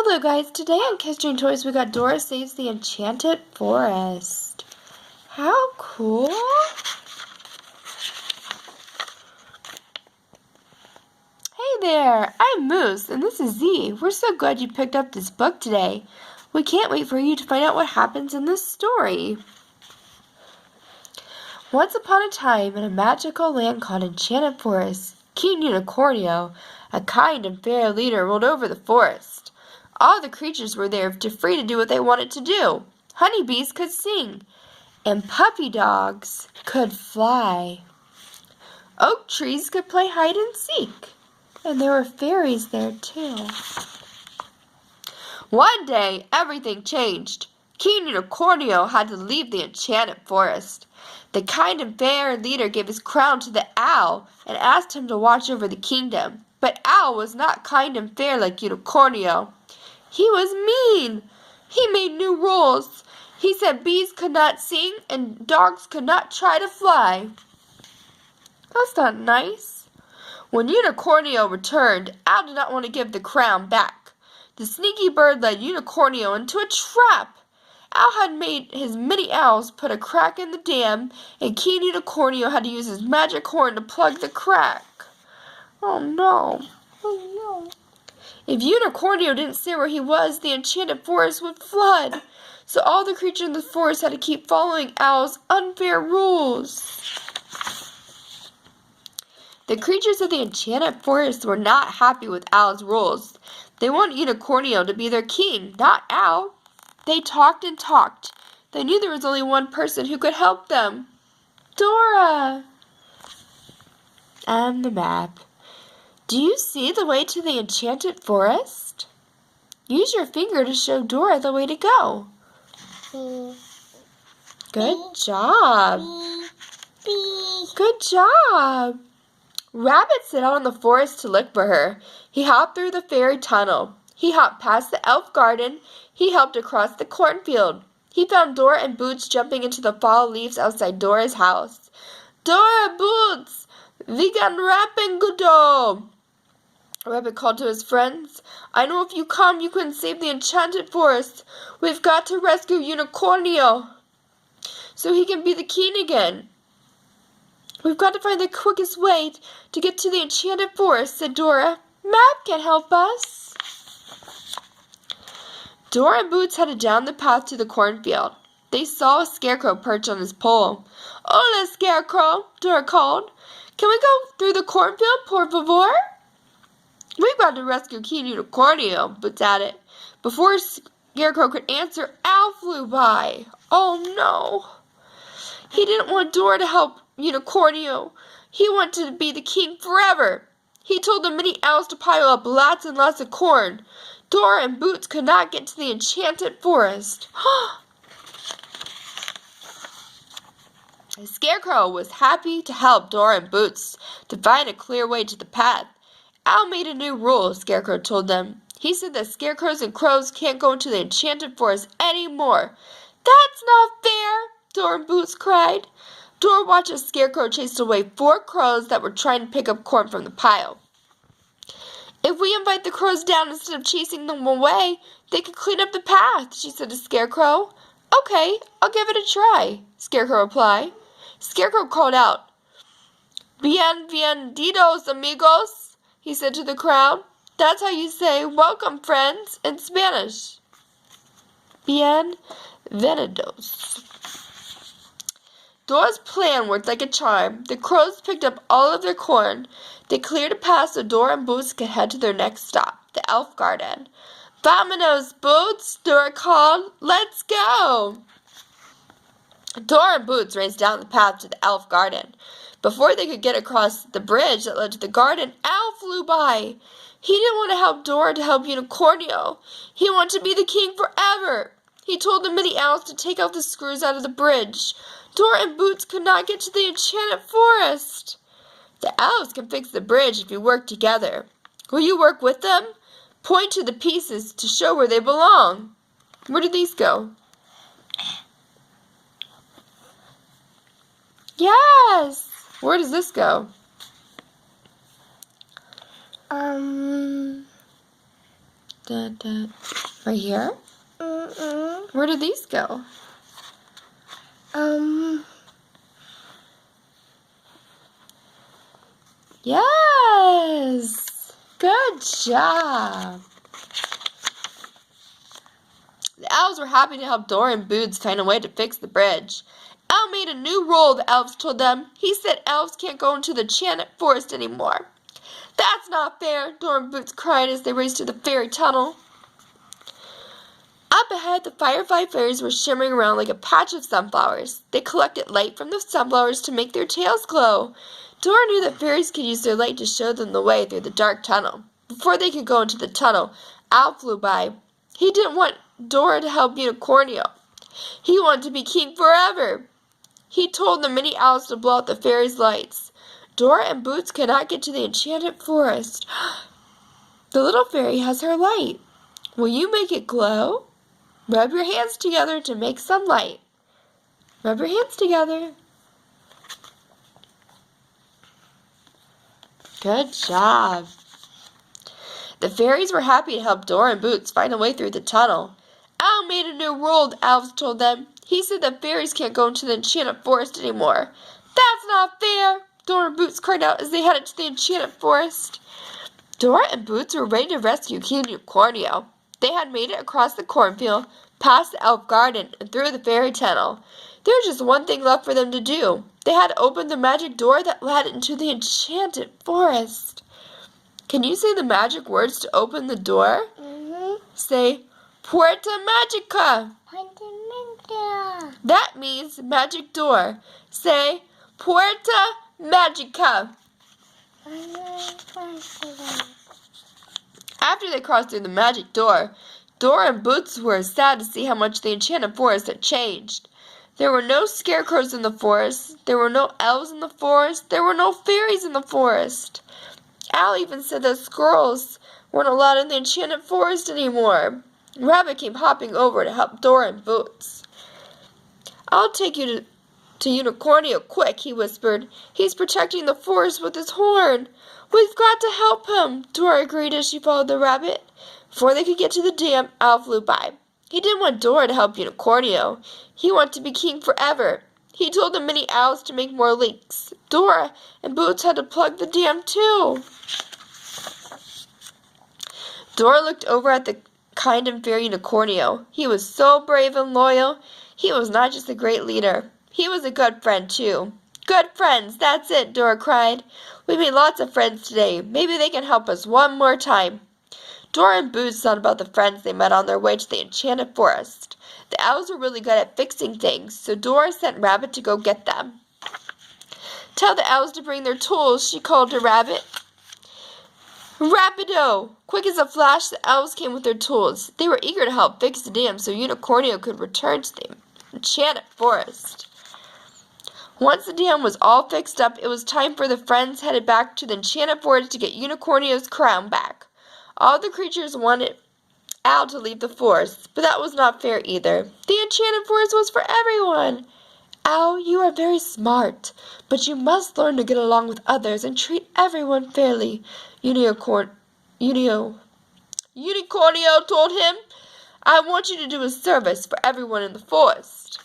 Hello guys, today on Kids Toys we got Dora Saves the Enchanted Forest. How cool! Hey there, I'm Moose and this is Z. We're so glad you picked up this book today. We can't wait for you to find out what happens in this story. Once upon a time in a magical land called Enchanted Forest, King Unicornio, a kind and fair leader, ruled over the forest. All the creatures were there free to do what they wanted to do. Honeybees could sing, and puppy dogs could fly. Oak trees could play hide and seek, and there were fairies there too. One day, everything changed. King Unicornio had to leave the Enchanted Forest. The kind and fair leader gave his crown to the owl and asked him to watch over the kingdom. But Owl was not kind and fair like Unicornio. He was mean. He made new rules. He said bees could not sing and dogs could not try to fly. That's not nice. When Unicornio returned, Owl did not want to give the crown back. The sneaky bird led Unicornio into a trap. Owl had made his many owls put a crack in the dam, and King Unicornio had to use his magic horn to plug the crack. Oh no. Oh no. If Unicornio didn't stay where he was, the Enchanted Forest would flood. So all the creatures in the forest had to keep following Owl's unfair rules. The creatures of the Enchanted Forest were not happy with Owl's rules. They wanted Unicornio to be their king, not Owl. They talked and talked. They knew there was only one person who could help them. Dora! And the map. Do you see the way to the Enchanted Forest? Use your finger to show Dora the way to go. Good job. Good job. Rabbit set out in the forest to look for her. He hopped through the fairy tunnel. He hopped past the elf garden. He helped across the cornfield. He found Dora and Boots jumping into the fall leaves outside Dora's house. Dora, Boots, we can rapping good. Rabbit called to his friends. I know if you come, you can save the Enchanted Forest. We've got to rescue Unicornio so he can be the king again. We've got to find the quickest way to get to the Enchanted Forest, said Dora. Map can help us. Dora and Boots headed down the path to the cornfield. They saw a scarecrow perched on his pole. Hola, Scarecrow, Dora called. Can we go through the cornfield, por favor? We've got to rescue King Unicornio, Boots added. Before Scarecrow could answer, Owl flew by. Oh no. He didn't want Dora to help Unicornio. He wanted to be the king forever. He told the many owls to pile up lots and lots of corn. Dora and Boots could not get to the Enchanted Forest. The Scarecrow was happy to help Dora and Boots to find a clear way to the path. Owl made a new rule, Scarecrow told them. He said that scarecrows and crows can't go into the Enchanted Forest anymore. That's not fair, Dora and Boots cried. Dora watched as Scarecrow chased away 4 crows that were trying to pick up corn from the pile. If we invite the crows down instead of chasing them away, they could clean up the path, she said to Scarecrow. Okay, I'll give it a try, Scarecrow replied. Scarecrow called out, Bienvenidos, amigos, he said to the crowd. That's how you say welcome, friends, in Spanish. Bienvenidos. Dora's plan worked like a charm. The crows picked up all of their corn. They cleared a path so Dora and Boots could head to their next stop, the elf garden. Vamonos, Boots, Dora called. Let's go. Dora and Boots raced down the path to the elf garden. Before they could get across the bridge that led to the garden, Owl flew by. He didn't want to help Dora to help Unicornio. He wanted to be the king forever. He told the many owls to take out the screws out of the bridge. Dora and Boots could not get to the Enchanted Forest. The owls can fix the bridge if you work together. Will you work with them? Point to the pieces to show where they belong. Where did these go? Yes! Where does this go? Right here? Where did these go? Yes! Good job! The elves were happy to help Dora and Boots find a way to fix the bridge. Al made a new rule, the elves told them. He said elves can't go into the Enchanted Forest anymore. That's not fair, Dora and Boots cried as they raced to the fairy tunnel. Up ahead, the firefly fairies were shimmering around like a patch of sunflowers. They collected light from the sunflowers to make their tails glow. Dora knew that fairies could use their light to show them the way through the dark tunnel. Before they could go into the tunnel, Al flew by. He didn't want Dora to help Unicornio. He wanted to be king forever. He told the many owls to blow out the fairies' lights. Dora and Boots cannot get to the Enchanted Forest. The little fairy has her light. Will you make it glow? Rub your hands together to make some light. Rub your hands together. Good job. The fairies were happy to help Dora and Boots find a way through the tunnel. Al made a new rule, the elves told them. He said that fairies can't go into the Enchanted Forest anymore. That's not fair, Dora and Boots cried out as they headed to the Enchanted Forest. Dora and Boots were ready to rescue King Unicornio. They had made it across the cornfield, past the elf garden, and through the fairy tunnel. There was just one thing left for them to do. They had to open the magic door that led into the Enchanted Forest. Can you say the magic words to open the door? Say, Puerta Magica. Puerta Magica. That means magic door. Say, Puerta Magica. After they crossed through the magic door, Dora and Boots were sad to see how much the Enchanted Forest had changed. There were no scarecrows in the forest. There were no elves in the forest. There were no fairies in the forest. Al even said that squirrels weren't allowed in the Enchanted Forest anymore. Rabbit came hopping over to help Dora and Boots. I'll take you to Unicornio quick, he whispered. He's protecting the forest with his horn. We've got to help him, Dora agreed as she followed the rabbit. Before they could get to the dam, Al flew by. He didn't want Dora to help Unicornio. He wanted to be king forever. He told the many owls to make more leaks. Dora and Boots had to plug the dam too. Dora looked over at the kind and fair Unicornio. He was so brave and loyal. He was not just a great leader. He was a good friend too. Good friends, that's it, Dora cried. We made lots of friends today. Maybe they can help us one more time. Dora and Boots thought about the friends they met on their way to the Enchanted Forest. The owls were really good at fixing things, so Dora sent Rabbit to go get them. Tell the owls to bring their tools, she called to Rabbit. Rapido! Quick as a flash, the owls came with their tools. They were eager to help fix the dam so Unicornio could return to the Enchanted Forest. Once the dam was all fixed up, it was time for the friends headed back to the Enchanted Forest to get Unicornio's crown back. All the creatures wanted Al to leave the forest, but that was not fair either. The Enchanted Forest was for everyone. Al, you are very smart, but you must learn to get along with others and treat everyone fairly, Unicornio told him. I want you to do a service for everyone in the forest.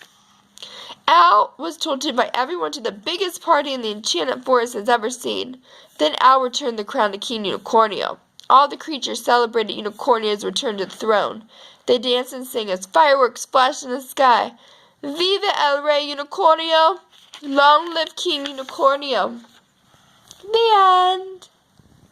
Al was told to invite everyone to the biggest party in the Enchanted Forest has ever seen. Then Al returned the crown to King Unicornio. All the creatures celebrated Unicornio's return to the throne. They danced and sang as fireworks flashed in the sky. Viva el Rey Unicornio! Long live King Unicornio! The end.